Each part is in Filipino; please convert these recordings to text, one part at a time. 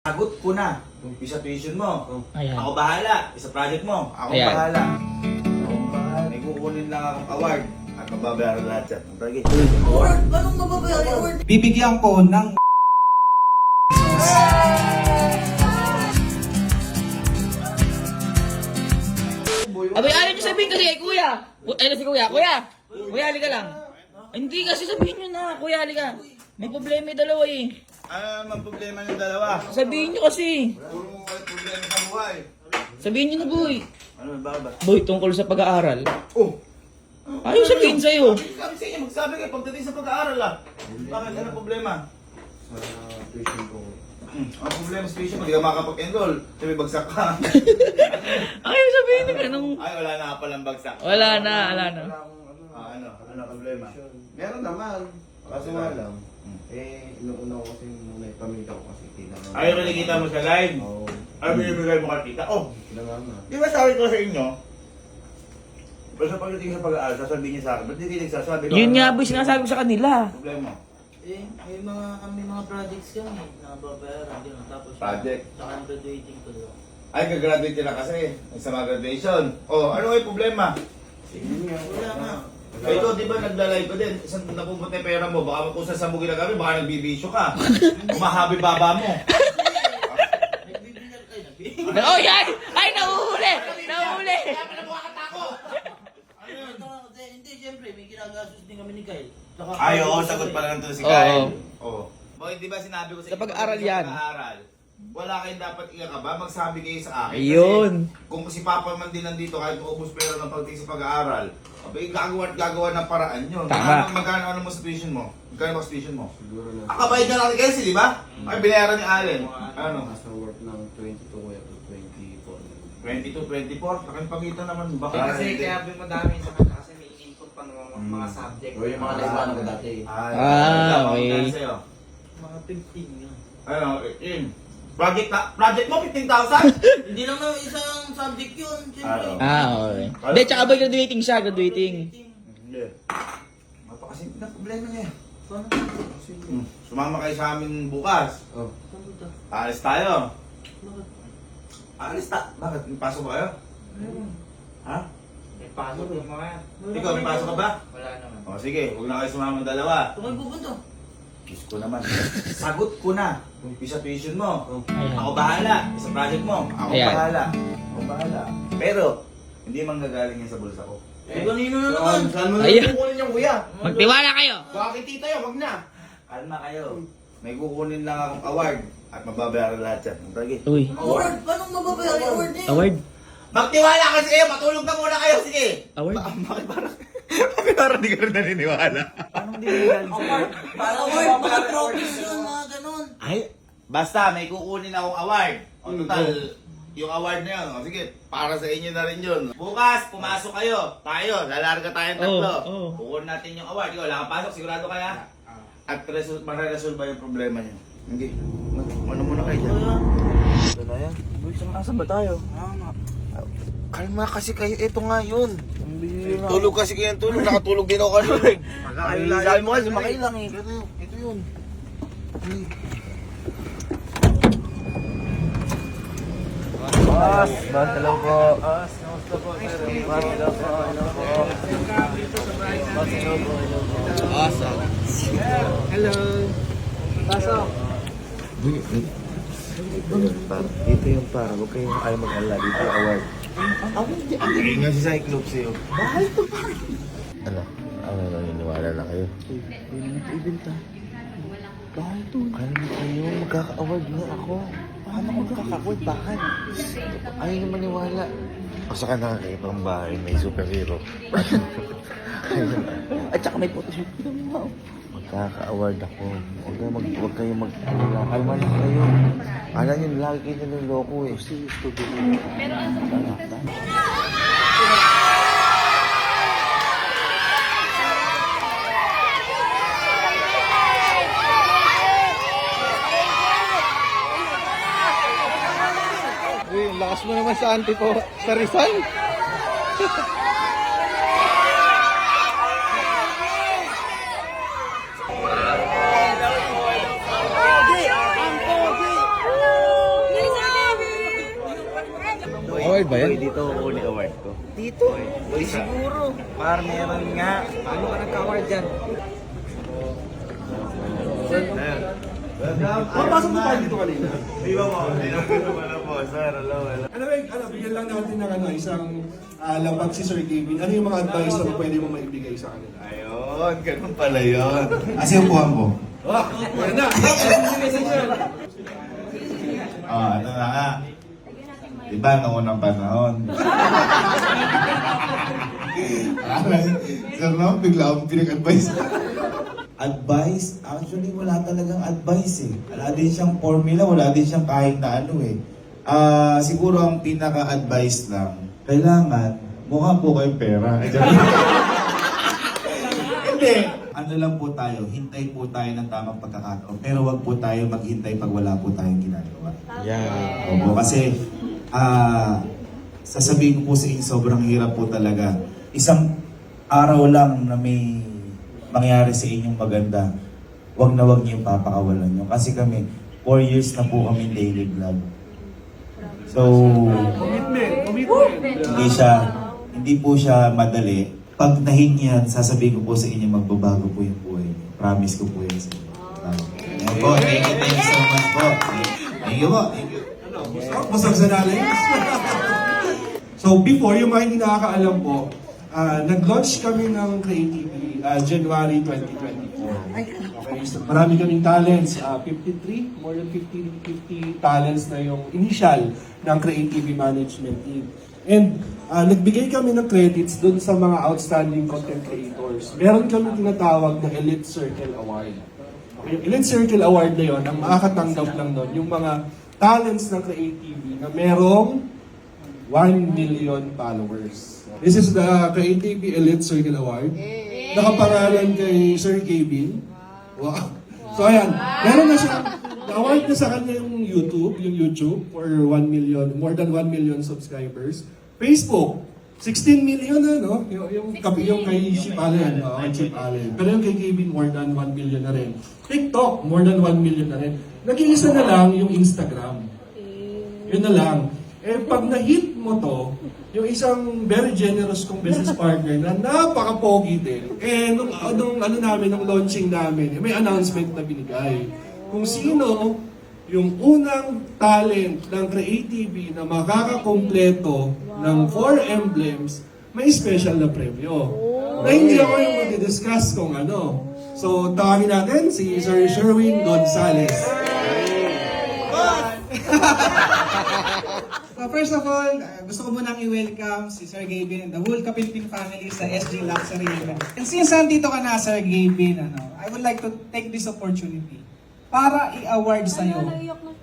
Sagot ko na. Isa tuition mo. Ayan. Ako bahala. Isa project mo. Ako Ayan. bahala. May kukunin lang akong award. At mababayaran lahat yan. Sige. Award? Anong mababayaran award? Bibigyan ko ng... Abay, ano nyo sabihin kasi kay kuya? Ano si kuya? Kuya! Kuya, halika lang. Hindi kasi sabihin nyo na, kuya, halika. May problema yung dalawa eh. Ano naman problema ng dalawa? Sabihin nyo kasi. Puro may problema sa buhay. Sabihin nyo na, boy. Ano ba? Boy, tungkol sa pag-aaral. Oh! Ayaw sabihin sa'yo. Sabi sa inyo, magsabi kayo pagdating sa pag-aaral ah. Bakit? Ano problema? Sa tuition ko. Ang problema sa tuition mo, di ka makakapag-enroll. Sabi bagsak ka. Ayaw sabihin na ganun. Ay, wala na palang bagsak. Wala na. Ano problema? Meron naman. Kaso nga lang. Inuuna ko kasi muna yung pamilya ko kasi kailangan. Ayaw kinikita mo sa live. Oo. Ayaw binibigay mo kakita. Oh! Kailangan na. Di ba sabi ko sa inyo? Basta pagdating sa pag-aaral, sasabihin niya sa akin. Ba't di kayo nagsasabi? Yun nga, boy, sinasabi ko sa kanila. Problema. Eh, may mga projects kami na babayaran din. Tapos, Project? Saka ang graduating ko doon. Ay, gagraduate na kasi. Sa mga graduation. Oh, ano yung problema? Wala na. Ito, di ba naglalay ko din? Isang napupunta yung pera mo, baka kung saan mo ginagamit, baka nagbibisyo ka. Umahabi baba mo. Nagbibigyan kayo, nagbibigyan. Oh, yan! Ay, nahuhuli! Nahuhuli! Hindi, siyempre, may ginagastos din kami ni Kyle. Ay, oo, sagot pala ng to si Oo. Kyle. Oo. Bakit di ba sinabi ko sa Sa pag-aaral yan. Pag-aaral, wala kayong dapat ikakaba, magsabi kayo sa akin. Ayun. Kasi kung si Papa man din nandito, kahit maubos pera ng pagdating sa pag-aaral, abay, gagawa ng paraan yun. Tama. Magkano mo sa tuition mo? Magkano mo sa tuition mo? Siguro na. Akabayad na lang kasi, di ba? Ay, binayaran ni Allen. Ano? Nasa worth ng 22 kaya to 22, 24. 24. Laking pagitan naman. Baka Kasi hindi. kaya madami sa kanya kasi may input pa ng mga subject. O yung mga naibahan ko dati. Okay. Sa'yo. Mga 15 yun. Ano, in. Project mo, 15,000? Hindi lang na isang subject yun, siyempre. Okay. Hindi, tsaka boy, graduating siya, graduating. Hindi. Mapakasimple na problema niya. Paano? Sumama kayo sa amin bukas. Oh. Paano ito? Aalis tayo. Bakit? Aalis ta. Bakit? May pasok ba kayo? Meron. Ha? May pasok yung mga yan. Ikaw, may pasok ka ba? Wala naman. O sige, huwag na kayo sumama ng dalawa. Ito kayo pupunta. Kiss ko naman. Sagot ko na. Isa tuition mo. Ayan. Ako bahala. Isa project mo. Ako Ayan. bahala. Ako bahala. Pero, hindi manggagaling yan sa bulsa ko. Eh, kanino na naman? Saan mo Ayan. kukunin yung kuya? Magtiwala kayo. Bakit tita yun? Wag na. Kalma kayo. May kukunin lang akong award. At mababayaran lahat yan. Sige. Uy, Award? Anong mababayaran award eh? award. Magtiwala kasi kayo. Matulog na muna kayo. Sige. Award. Bakit parang di ka rin naniniwala? Award? Award? Mga trophies yun, mga ganun. Ay, basta may kukunin akong award. O total, yung award na yun. O sige, para sa inyo na rin yun. Bukas, pumasok kayo. Tayo, lalarga tayong tatlo. Oo. Kukunin natin yung award. Ikaw, wala kang pasok. Sigurado kaya? At mararesolve ba yung problema niyo? Hindi. Ano muna kayo dyan? Ito na yan. Uy, saan ba tayo? Kalma kasi kayo. Ito nga yun. Tulog kasi kayo ng tulog. Nakatulog din ako kanina. Sabi mo kasi sumakay lang eh. Ito yun. Boss, hello po. Boss, kamusta po? Boss, hello po. Boss, hello po. Awesome. Hello. Pasok. Dito yung para. Huwag kayong ayaw mag-alala. Dito yung award. Ang nga si Cyclops sa'yo. Ano? Ano naniniwala na kayo? Kaya mo kayo, magkaka-award na ako. Paano ko magkaka-award? Bakit? Ayaw na maniwala. Basta ka nakakita ng bahay, may superhero. At saka may photoshoot. Magkaka-award ako. Huwag kayo mag-alala. Kalma na kayo. Alam nyo, lagi kayo niloloko eh. Pero ano? Uy, lakas mo naman sa anti po sa Rizal. ba yan? Dito kukunin award ko. Dito. Uy, siguro. Par, meron nga. Paano ka nagka-award dyan? Papasok mo tayo dito kanina. Di ba mo? Wala po, sir. Hello. Bigyan lang natin ng isang lapag si Sir Gavin. Ano yung mga advice na pwede mo maibigay sa kanila? Ayun, ganun pala yun. Kasi yung buwan mo. Yan na! Ano na nga. Diba, noong unang panahon. Sir, no? Bigla akong pinag-advise. Advice? Actually, wala talagang advice eh. Wala din siyang formula, wala din siyang kahit na ano eh. Siguro ang pinaka-advice lang, kailangan, mukha po kayong pera. Hindi. Ano lang po tayo, hintay po tayo ng tamang pagkakataon. Pero wag po tayo maghintay pag wala po tayong ginagawa. Yeah. Opo, kasi sasabihin ko po sa inyo, sobrang hirap po talaga. Isang araw lang na may mangyari sa inyong maganda, wag na wag niyong papakawalan nyo. Kasi kami, 4 years na po kami daily vlog. So, hindi po siya madali. Pag nahin yan, sasabihin ko po sa inyo, magbabago po yung buhay niyo. Promise ko po yan sa inyo. Ayan po, thank you so much po. Thank you po, thank you. Masang sanalay. So before, yung mga hindi nakakaalam po, nag-launch kami ng Creative January 2024. Okay, so marami kaming talents, 53, more than 50 talents na yung initial ng Creative Management Team. And nagbigay kami ng credits dun sa mga outstanding content creators. Meron kami tinatawag na Elite Circle Award. Okay, yung Elite Circle Award na yun, ang makakatanggap lang nun, yung mga talents ng Creative na merong 1 million followers. This is the Creative Elite Circle Award. Nakapangalan kay Sir Gavin. Wow. So ayan, meron na siya. Na-award na sa kanya yung YouTube for 1 million, more than 1 million subscribers. Facebook, 16 million na, no? Yung kay Chip Allen, kay Chip Allen. Pero yung kay Gavin, more than 1 million na rin. TikTok, more than 1 million na rin. Nag-iisa na lang yung Instagram. Yun na lang. Eh, pag na-hit mo to, yung isang very generous kong business partner na napaka-pogi din, nung launching namin, may announcement na binigay. Kung sino yung unang talent ng Creative na makakakompleto ng 4 emblems, may special na premyo. Na hindi ako yung mag-discuss kung ano. So, tawagin natin si Sir Sherwin Gonzalez. So first of all, gusto ko munang i-welcome si Sir Gavin and the whole Kapilpin family sa SG Luxury event. And since nandito ka na, Sir Gavin, I would like to take this opportunity para i-award sa'yo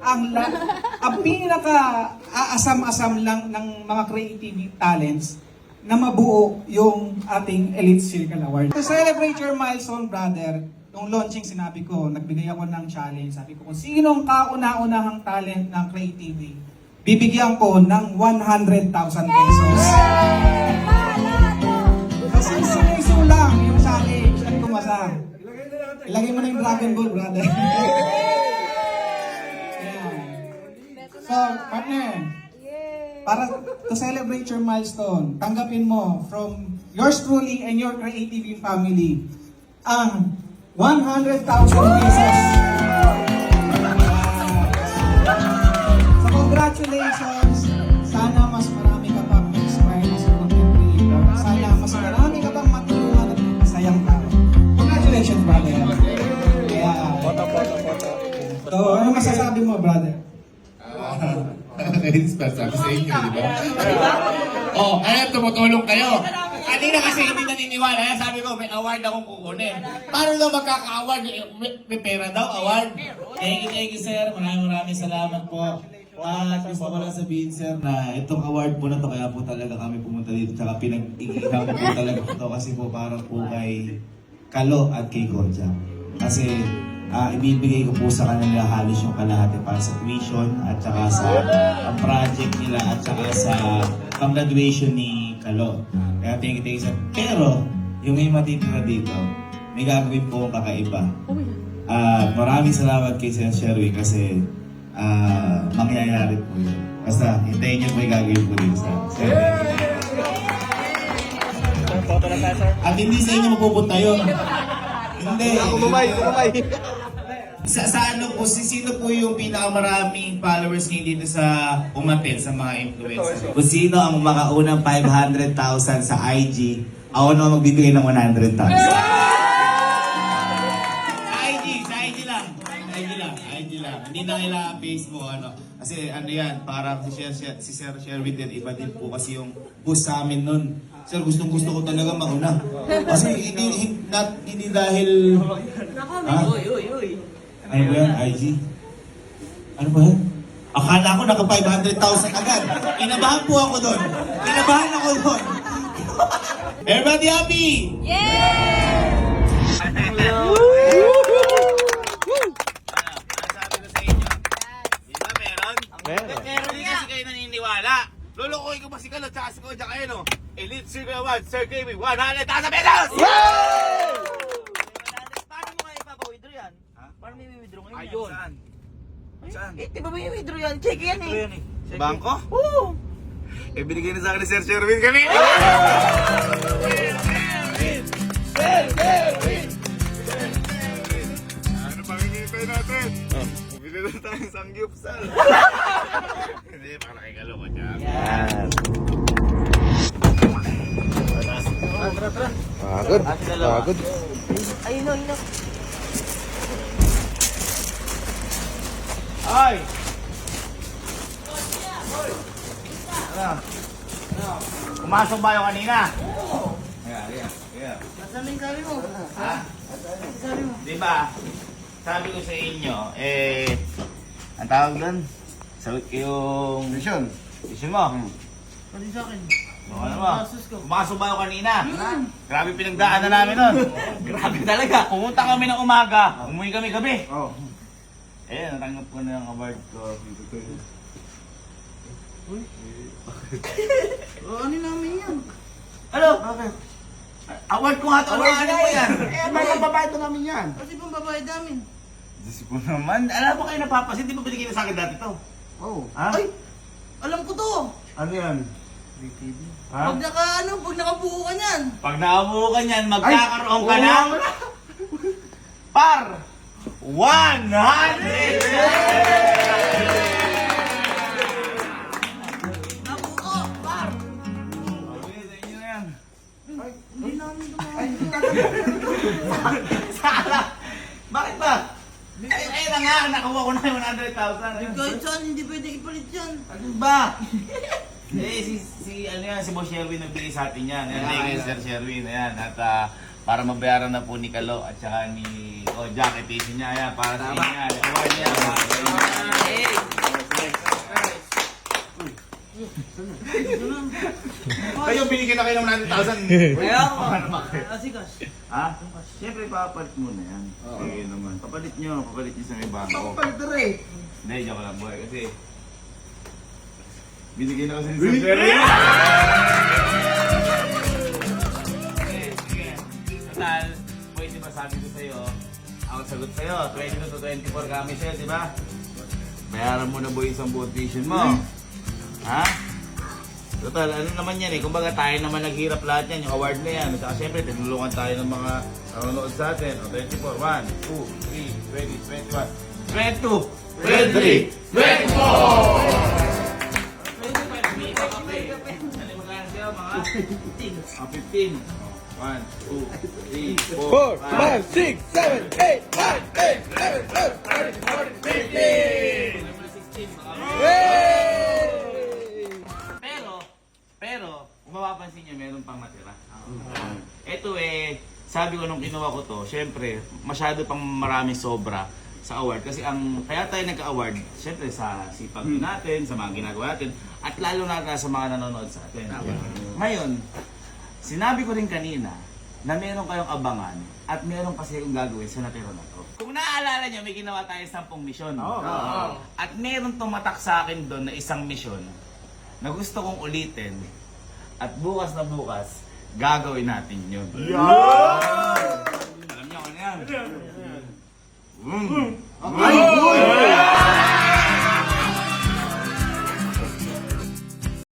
ang pinaka-aasam-asam lang ng mga creative talents na mabuo yung ating Elite Circle Award. To celebrate your milestone, brother, nung launching sinabi ko, nagbigay ako ng challenge. Sabi ko, kung sinong kauna-unahang talent ng creative, bibigyan ko ng 100,000 pesos. Kasi iso lang yung challenge at kumasa. Ilagay mo na yung Dragon Ball, brother. So, partner, para to celebrate your milestone, tanggapin mo from yours truly and your creative family ang 100,000 pesos. So, congratulations. Sana mas marami ka pang inspire sa content creator. Sana mas marami ka pang matulungan at masayang tao. Congratulations, brother. So, ano masasabi mo, brother? Sabi sa inyo, di ba? Ayan, tumutulong kayo. Kanina kasi hindi naniniwala. Sabi ko, may award akong kukunin. Paano daw magkaka-award? May pera daw, award? Thank you, sir. Maraming salamat po. Gusto ko lang sabihin, sir, na itong award po na to, kaya po talaga kami pumunta dito. Tsaka pinag-iihaw po talaga ito kasi po parang po kay Kalo at kay Koja. Kasi ibibigay ko po sa kanila halos yung kalahati para sa tuition at saka sa project nila at saka sa pang-graduation ni Kalo. Kaya thank you, sir. Pero, yung may matitira dito, may gagawin po kakaiba. Maraming salamat kay Sir Sherwin kasi mangyayari po yun. Basta, hintayin niyo po yung gagawin po rin sa At hindi sa inyo mapupunta yun. Hindi. Kumamay. Sa ano po, sino po yung pinakamaraming followers ngayon dito sa umatin sa mga influencer? Kung sino ang makaunang 500,000 sa IG, ako na magbibigay ng 100,000. Sa IG lang. Hindi na kailangan Facebook, ano. Kasi ano yan, parang si Sir Sherwin din, iba din po kasi yung boost sa amin nun. Sir, gustong gusto ko talaga mauna. Kasi hindi dahil... Ha? Ano ba yan? IG? Ano ba yan? Akala ko naka 500,000 agad. Inabahan po ako doon. Everybody happy? Pero hindi kasi kayo naniniwala. Lulukoy ko ba si Kalot tsaka si Kojak kayo, no? Elite Circle Award, Sir Gaming, 100,000 pesos! Paano mo kayo ipapa-withdraw yan? Paano may withdraw ngayon? Ayun. Saan? Eh, di ba may withdraw yan? Check yan eh. Sa bangko? Oo. Eh, binigay na sa akin ni Sir Sherwin kami. Ano pang hinihintay natin? Bumili na tayo sa Gyupsal. Hindi, baka nakikaloko niya. Pagod. Ayun o. Ay! Pumasok ba yung kanina? Oo. Yeah. Nasaan yung sabi mo? Ha? Sabi mo? Diba? Sabi ko sa inyo, ang tawag doon? Sagot ko yung... Vision mo. Pati sa akin. Ano mo? Pumasok ba yung kanina? Grabe pinagdaanan namin nun. Grabe talaga. Pumunta kami ng umaga, umuwi kami gabi. Natanggap ko na yung award ko. Ano namin yan? Ano? Bakit? Award ko nga ito. Ano mo yan? Babayad na namin yan. Kasi pang babayad namin. Diyos ko naman. Alam mo kayo napapasin, di ba binigay na sa akin dati to? Oo. Ha? Ay! Alam ko to! Ano yan? Pag nakabuo ka niyan. Pag nakabuo ka niyan, magkakaroon ka ng... Par! 100! Nabuo! Par! Hindi namin Sala! Bakit ba? Ay na nga, nakuha ko na yung 100,000. kahit saan hindi pwede ipalit yan. Ano ba? Si Boss Sherwin nagbigay sa atin yan. Thank you, Sir Sherwin. Ayan, at para mabayaran na po ni Kalo at saka ni Jack, itisin niya. Ayan, para sa inyo yan. Award niya. Kayo, binigyan na kayo ng 100,000. Kaya ako. Asikas. Ha? Siyempre, papalit mo na yan. Sige naman. Papalit nyo sa may bangko. Papalit na rin. Hindi, joke lang boy. Kasi binigyan na kasi ni Sir Sherwin. Sige. Total, boy, di ba sabi ko sa'yo, ako sagot sa'yo, 22 to 24 kami sa'yo, di ba? Bayaran mo na boy isang buong tuition mo. Ha? Total, ano naman yan eh, kumbaga tayo naman naghirap lahat yan, yung award na yan. At saka syempre, tinulungan tayo ng mga nanonood sa atin. O, 24, 1, 2, 3, 20, 21, 22, 23, 24! Ah, 15. 1, 2, 3, 4, 5, 6, 7, 8, 9, 10, 11, 12, 13, 14, 15! Pero, kung mapapansin nyo, meron pang matira. Ito sabi ko nung kinuha ko to, syempre, masyado pang maraming sobra sa award. Kasi kaya tayo nagka-award, syempre sa sipag natin, sa mga ginagawa natin, at lalo na sa mga nanonood sa atin. Ngayon, sinabi ko rin kanina na meron kayong abangan at meron kasi yung gagawin sa natira na to. Kung naaalala nyo, may ginawa tayo 10 misyon. At meron tumatak sa akin doon na isang misyon na gusto kong ulitin at bukas na bukas, gagawin natin yun. Alam nyo ano yan?